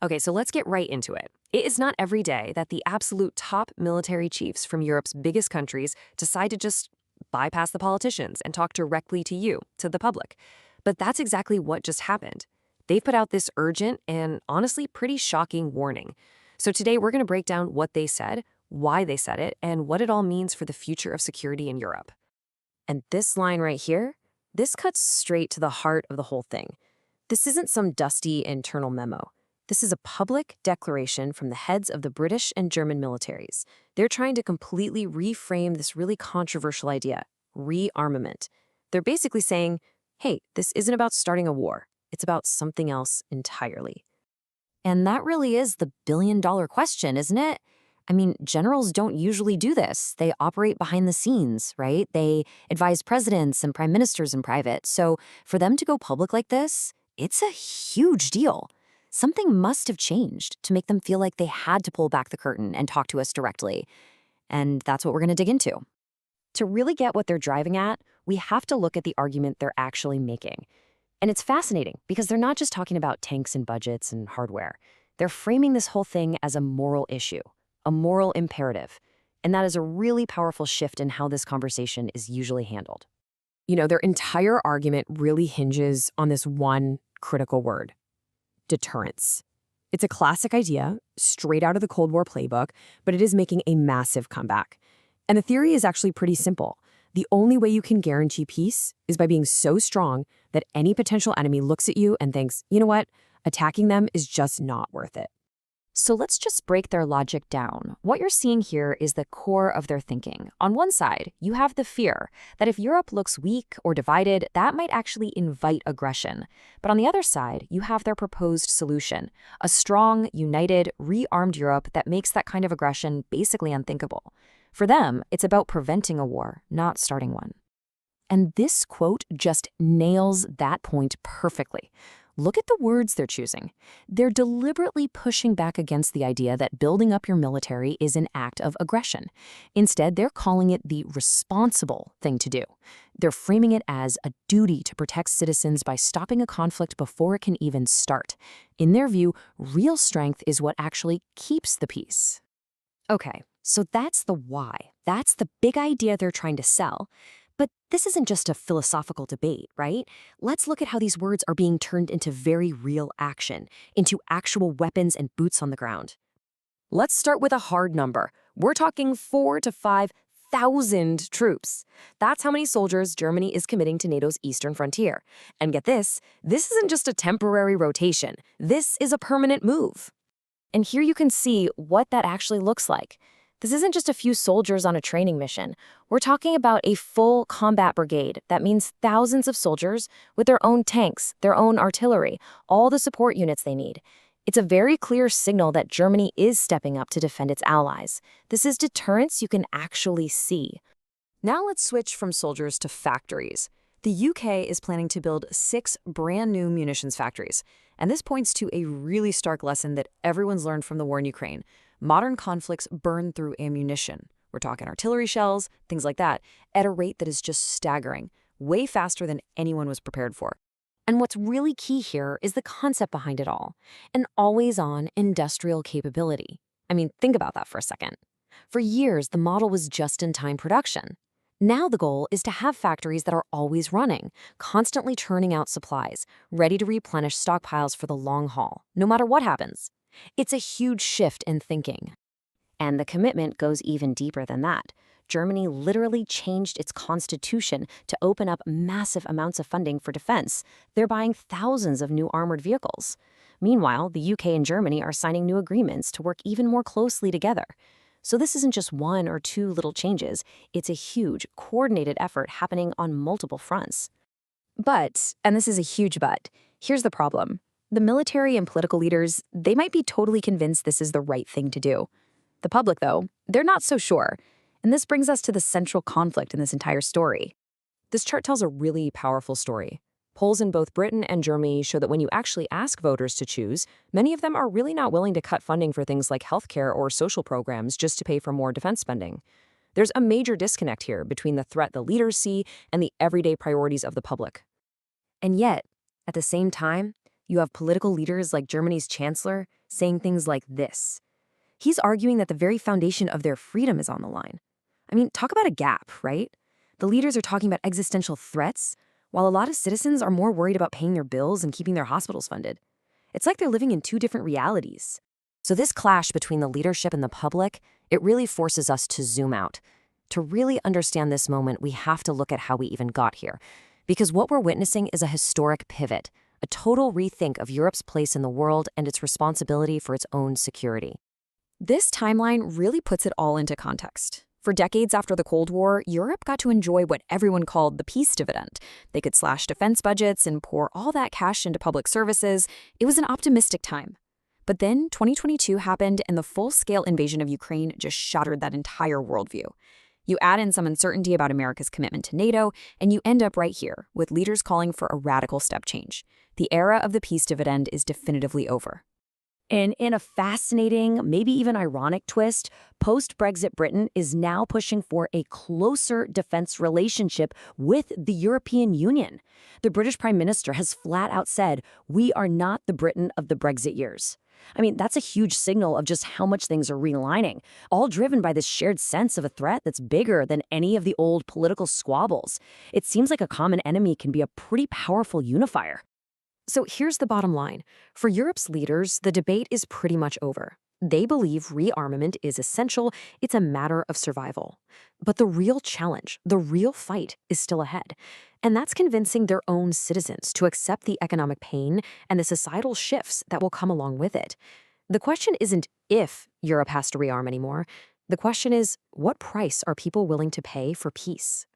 Okay, so let's get right into it. It is not every day that the absolute top military chiefs from Europe's biggest countries decide to just bypass the politicians and talk directly to you, to the public. But that's exactly what just happened. They've put out this urgent and honestly pretty shocking warning. So today we're going to break down what they said, why they said it, and what it all means for the future of security in Europe. And this line right here, this cuts straight to the heart of the whole thing. This isn't some dusty internal memo. This is a public declaration from the heads of the British and German militaries. They're trying to completely reframe this really controversial idea, rearmament. They're basically saying, hey, this isn't about starting a war. It's about something else entirely. And that really is the billion-dollar question, isn't it? I mean, generals don't usually do this. They operate behind the scenes, right? They advise presidents and prime ministers in private. So for them to go public like this, it's a huge deal. Something must have changed to make them feel like they had to pull back the curtain and talk to us directly. And that's what we're going to dig into. To really get what they're driving at, we have to look at the argument they're actually making. And it's fascinating because they're not just talking about tanks and budgets and hardware. They're framing this whole thing as a moral issue, a moral imperative. And that is a really powerful shift in how this conversation is usually handled. You know, their entire argument really hinges on this one critical word: deterrence. It's a classic idea, straight out of the Cold War playbook, but it is making a massive comeback. And the theory is actually pretty simple. The only way you can guarantee peace is by being so strong that any potential enemy looks at you and thinks, you know what, attacking them is just not worth it. So let's just break their logic down. What you're seeing here is the core of their thinking. On one side, you have the fear that if Europe looks weak or divided, that might actually invite aggression. But on the other side, you have their proposed solution, a strong, united, rearmed Europe that makes that kind of aggression basically unthinkable. For them, it's about preventing a war, not starting one. And this quote just nails that point perfectly. Look at the words they're choosing. They're deliberately pushing back against the idea that building up your military is an act of aggression. Instead, they're calling it the responsible thing to do. They're framing it as a duty to protect citizens by stopping a conflict before it can even start. In their view, real strength is what actually keeps the peace. Okay, so that's the why. That's the big idea they're trying to sell. But this isn't just a philosophical debate, right? Let's look at how these words are being turned into very real action, into actual weapons and boots on the ground. Let's start with a hard number. We're talking 4,000 to 5,000 troops. That's how many soldiers Germany is committing to NATO's eastern frontier. And get this isn't just a temporary rotation. This is a permanent move. And here you can see what that actually looks like. This isn't just a few soldiers on a training mission. We're talking about a full combat brigade. That means thousands of soldiers with their own tanks, their own artillery, all the support units they need. It's a very clear signal that Germany is stepping up to defend its allies. This is deterrence you can actually see. Now let's switch from soldiers to factories. The UK is planning to build 6 brand new munitions factories. And this points to a really stark lesson that everyone's learned from the war in Ukraine. Modern conflicts burn through ammunition. We're talking artillery shells, things like that, at a rate that is just staggering, way faster than anyone was prepared for. And what's really key here is the concept behind it all, an always-on industrial capability. I mean, think about that for a second. For years, the model was just-in-time production. Now the goal is to have factories that are always running, constantly churning out supplies, ready to replenish stockpiles for the long haul, no matter what happens. It's a huge shift in thinking. And the commitment goes even deeper than that. Germany literally changed its constitution to open up massive amounts of funding for defense. They're buying thousands of new armored vehicles. Meanwhile, the UK and Germany are signing new agreements to work even more closely together. So this isn't just one or two little changes. It's a huge, coordinated effort happening on multiple fronts. But, and this is a huge but, here's the problem. The military and political leaders, they might be totally convinced this is the right thing to do. The public, though, they're not so sure. And this brings us to the central conflict in this entire story. This chart tells a really powerful story. Polls in both Britain and Germany show that when you actually ask voters to choose, many of them are really not willing to cut funding for things like healthcare or social programs just to pay for more defense spending. There's a major disconnect here between the threat the leaders see and the everyday priorities of the public. And yet, at the same time, you have political leaders like Germany's chancellor saying things like this. He's arguing that the very foundation of their freedom is on the line. I mean, talk about a gap, right? The leaders are talking about existential threats, while a lot of citizens are more worried about paying their bills and keeping their hospitals funded. It's like they're living in two different realities. So this clash between the leadership and the public, it really forces us to zoom out. To really understand this moment, we have to look at how we even got here. Because what we're witnessing is a historic pivot, a total rethink of Europe's place in the world and its responsibility for its own security. This timeline really puts it all into context. For decades after the Cold War, Europe got to enjoy what everyone called the peace dividend. They could slash defense budgets and pour all that cash into public services. It was an optimistic time. But then 2022 happened and the full-scale invasion of Ukraine just shattered that entire worldview. You add in some uncertainty about America's commitment to NATO, and you end up right here, with leaders calling for a radical step change. The era of the peace dividend is definitively over. And in a fascinating, maybe even ironic twist, post-Brexit Britain is now pushing for a closer defense relationship with the European Union. The British Prime Minister has flat out said, "We are not the Britain of the Brexit years." I mean, that's a huge signal of just how much things are realigning, all driven by this shared sense of a threat that's bigger than any of the old political squabbles. It seems like a common enemy can be a pretty powerful unifier. So here's the bottom line. For Europe's leaders, the debate is pretty much over. They believe rearmament is essential. It's a matter of survival. But the real challenge, the real fight, is still ahead. And that's convincing their own citizens to accept the economic pain and the societal shifts that will come along with it. The question isn't if Europe has to rearm anymore. The question is, what price are people willing to pay for peace?